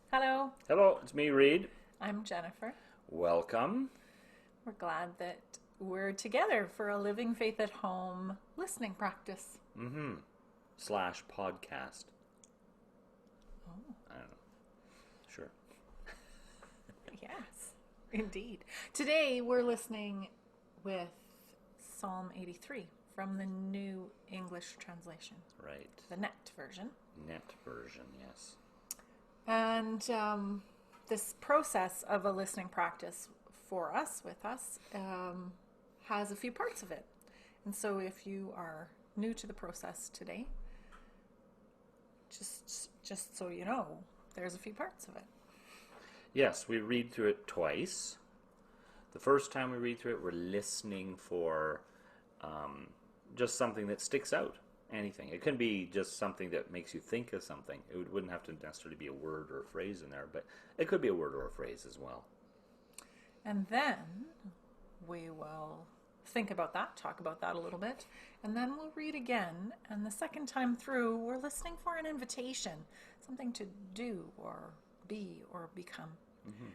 Hello, Hello, it's me, Reade. I'm Jennifer. Welcome. We're glad that we're together for a Living Faith at Home listening practice. Mm-hmm. Slash podcast. Oh, I don't know. Sure. yes, indeed. Today we're listening with Psalm 83 from the New English translation, Right. the net version. Net version, yes. And this process of a listening practice for us, with us, has a few parts of it. And so if you are new to the process today, just so you know, there's a few parts of it. Yes, we read through it twice. The first time we read through it, we're listening for just something that sticks out. Anything. It can be just something that makes you think of something. It wouldn't have to necessarily be a word or a phrase in there, but it could be a word or a phrase as well. And then we will think about that, talk about that a little bit, and then we'll read again. And the second time through, we're listening for an invitation, something to do or be or become. Mm-hmm.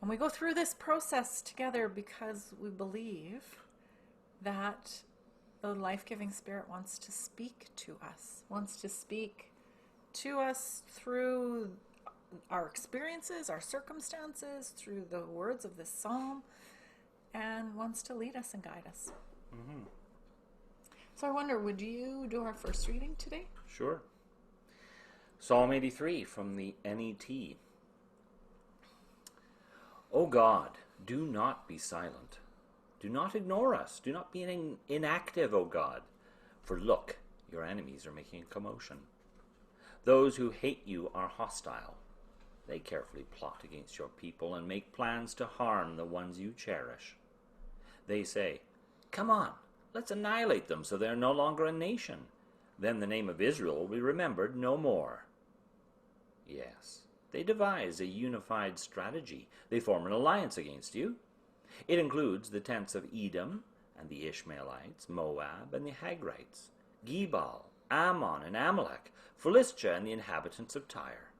And we go through this process together because we believe that the life-giving Spirit wants to speak to us through our experiences, our circumstances, through the words of this psalm, and wants to lead us and guide us. Mm-hmm. So I wonder, would you do our first reading today? Sure. Psalm 83 from the NET. O God, do not be silent. Do not ignore us. Do not be inactive, O God. For look, your enemies are making a commotion. Those who hate you are hostile. They carefully plot against your people and make plans to harm the ones you cherish. They say, come on, let's annihilate them so they are no longer a nation. Then the name of Israel will be remembered no more. Yes, they devise a unified strategy. They form an alliance against you. It includes the tents of Edom and the Ishmaelites, Moab and the Hagrites, Gebal, Ammon and Amalek, Philistia and the inhabitants of Tyre.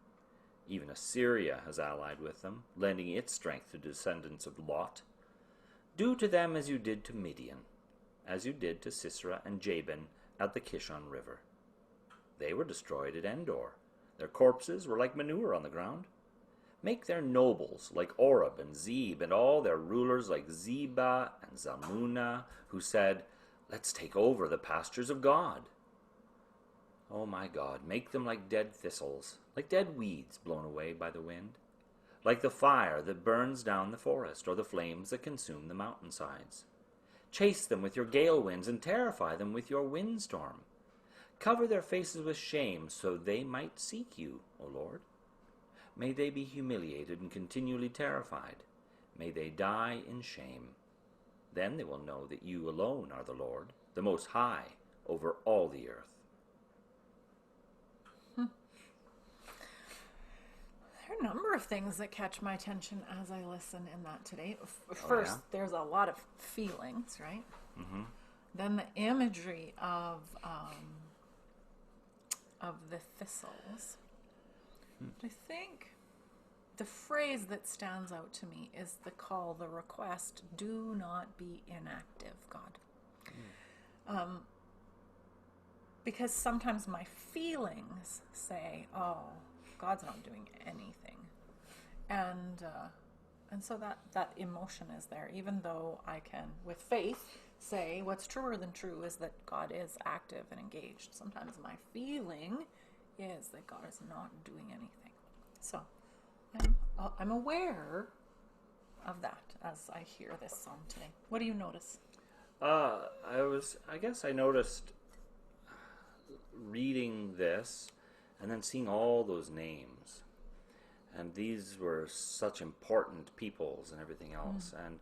Even Assyria has allied with them, lending its strength to descendants of Lot. Do to them as you did to Midian, as you did to Sisera and Jabin at the Kishon River. They were destroyed at Endor. Their corpses were like manure on the ground. Make their nobles like Oreb and Zeb, and all their rulers like Zebah and Zalmunna, who said, let's take over the pastures of God. Oh my God, make them like dead thistles, like dead weeds blown away by the wind, like the fire that burns down the forest, or the flames that consume the mountainsides. Chase them with your gale winds and terrify them with your windstorm. Cover their faces with shame so they might seek you, O Lord. May they be humiliated and continually terrified. May they die in shame. Then they will know that you alone are the Lord, the Most High, over all the earth. There are a number of things that catch my attention as I listen in that today. First, there's a lot of feelings, right? Mm-hmm. Then the imagery of the thistles. I think the phrase that stands out to me is the call, the request, do not be inactive, God. Because sometimes my feelings say, oh, God's not doing anything. And so that emotion is there, even though I can, with faith, say what's truer than true is that God is active and engaged. Sometimes my feeling is that God is not doing anything. So I'm aware of that as I hear this psalm today. What do you notice? I guess I noticed reading this and then seeing all those names. And these were such important peoples and everything else. And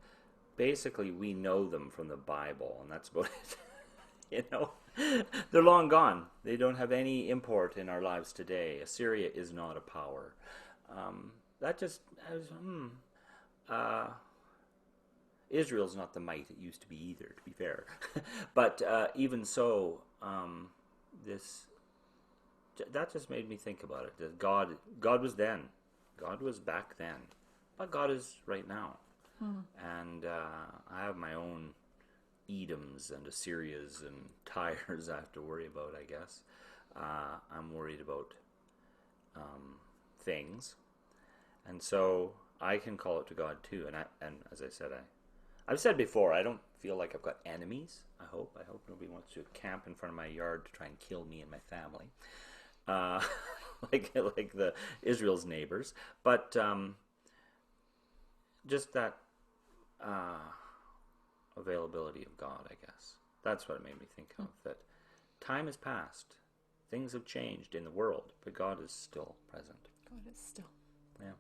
basically we know them from the Bible, and that's about it. They're long gone. They don't have any import in our lives today. Assyria is not a power. Israel's not the might it used to be either, to be fair. But even so, that just made me think about it. That God was then, God was back then, but God is right now. And I have my own Edoms and Assyrias and Tyres I have to worry about, I guess. I'm worried about things. And so I can call it to God too. And as I said, I've said before, I don't feel like I've got enemies. I hope nobody wants to camp in front of my yard to try and kill me and my family, like the Israel's neighbors. But just that availability of God, I guess. That's what it made me think of. That time has passed, things have changed in the world, but God is still present. God is still. Yeah,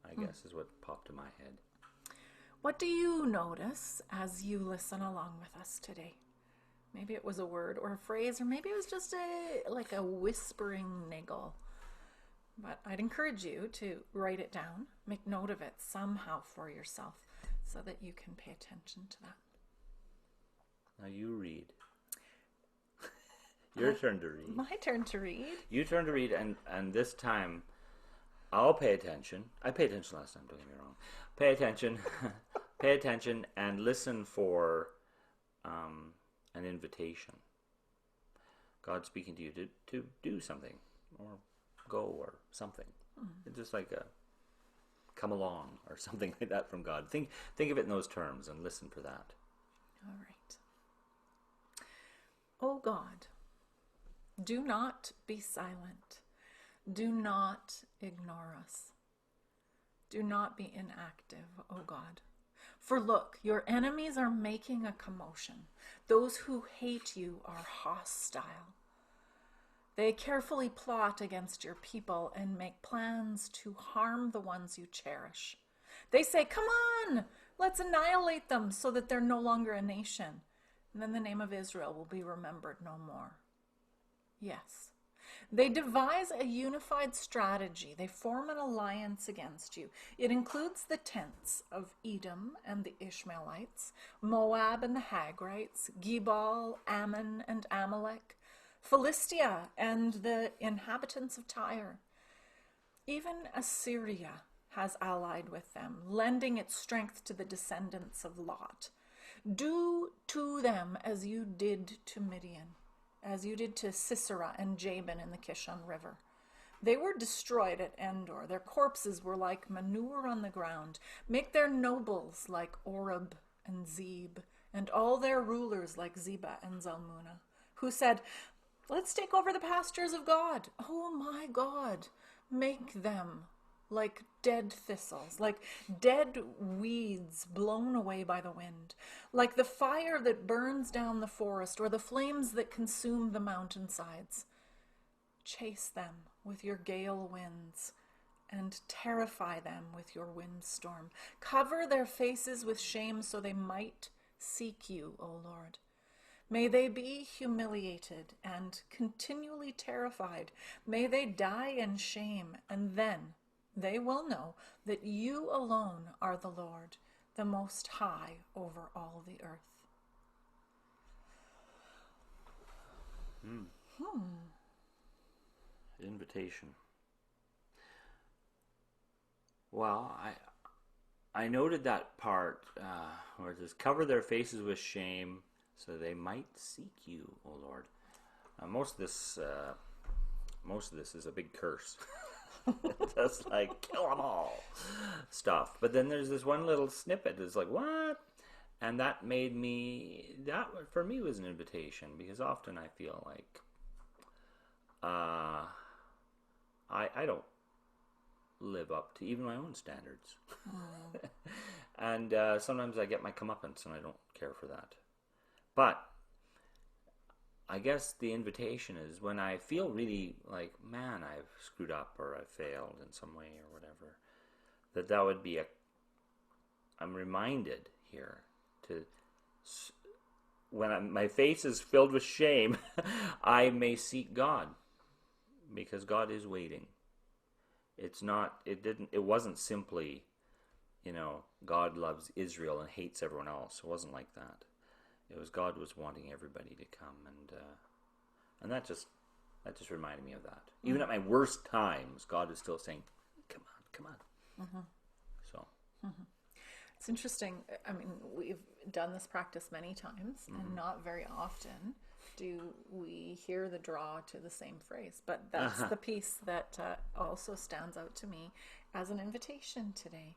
I guess is what popped in my head. What do you notice as you listen along with us today? Maybe it was a word or a phrase, or maybe it was just a whispering niggle. But I'd encourage you to write it down, make note of it somehow for yourself so that you can pay attention to that. Now you read. Your turn to read. My turn to read. You turn to read, and this time I'll pay attention. I paid attention last time, don't get me wrong. Pay attention. Pay attention and listen for an invitation. God speaking to you to do something or go or something. It's just like a come along or something like that from God. Think of it in those terms and listen for that. All right. Oh God, do not be silent. Do not ignore us. Do not be inactive, O God. For look, your enemies are making a commotion. Those who hate you are hostile. They carefully plot against your people and make plans to harm the ones you cherish. They say, come on, let's annihilate them so that they're no longer a nation. And then the name of Israel will be remembered no more. Yes. They devise a unified strategy. They form an alliance against you. It includes the tents of Edom and the Ishmaelites, Moab and the Hagrites, Gebal, Ammon and Amalek, Philistia and the inhabitants of Tyre. Even Assyria has allied with them, lending its strength to the descendants of Lot. Do to them as you did to Midian, as you did to Sisera and Jabin in the Kishon River. They were destroyed at Endor. Their corpses were like manure on the ground. Make their nobles like Oreb and Zeb, and all their rulers like Zebah and Zalmunna, who said, let's take over the pastures of God. Oh my God, make them like dead thistles, like dead weeds blown away by the wind, like the fire that burns down the forest or the flames that consume the mountainsides. Chase them with your gale winds and terrify them with your windstorm. Cover their faces with shame so they might seek you, O Lord. May they be humiliated and continually terrified. May they die in shame, and then they will know that you alone are the Lord, the Most High over all the earth. Invitation. Well, I noted that part where it says, cover their faces with shame so they might seek you, O Lord. Most of this is a big curse. Just like kill them all stuff. But then there's this one little snippet. It's like, what? And that for me was an invitation, because often I feel like I don't live up to even my own standards. And sometimes I get my comeuppance and I don't care for that. But I guess the invitation is when I feel really like, man, I've screwed up or I've failed in some way or whatever, that would be I'm reminded here when my face is filled with shame, I may seek God, because God is waiting. It wasn't simply, God loves Israel and hates everyone else. It wasn't like that. It was God was wanting everybody to come, and that just reminded me of that. Even at my worst times, God is still saying, Come on. So. It's interesting. I mean, we've done this practice many times, and not very often do we hear the draw to the same phrase. But that's the piece that also stands out to me as an invitation today.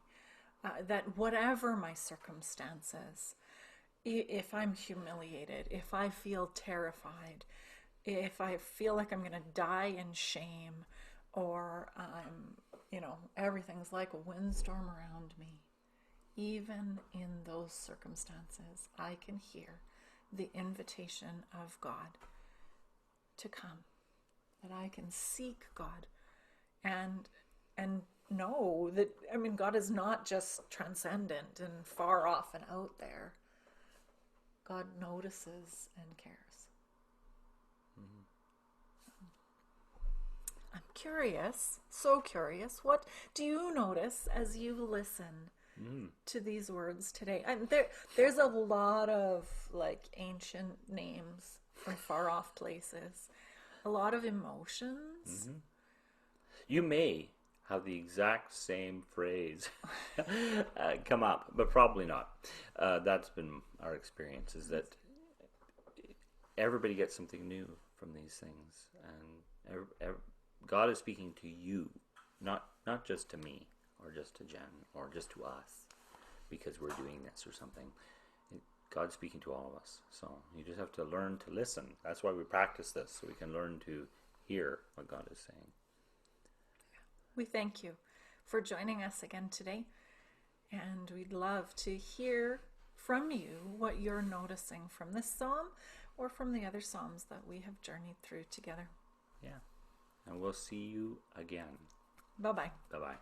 That whatever my circumstances, if I'm humiliated, if I feel terrified, if I feel like I'm going to die in shame, or everything's like a windstorm around me, even in those circumstances, I can hear the invitation of God to come, that I can seek God and know that, I mean, God is not just transcendent and far off and out there. God notices and cares. I'm curious, so curious, what do you notice as you listen to these words today? And there's a lot of like ancient names from far off places, a lot of emotions. You may have the exact same phrase come up, but probably not. That's been our experience, is that everybody gets something new from these things, and God is speaking to you, not just to me, or just to Jen, or just to us, because we're doing this or something. God's speaking to all of us, so you just have to learn to listen. That's why we practice this, so we can learn to hear what God is saying. We thank you for joining us again today, and we'd love to hear from you what you're noticing from this psalm or from the other psalms that we have journeyed through together. Yeah. And we'll see you again. Bye-bye. Bye-bye.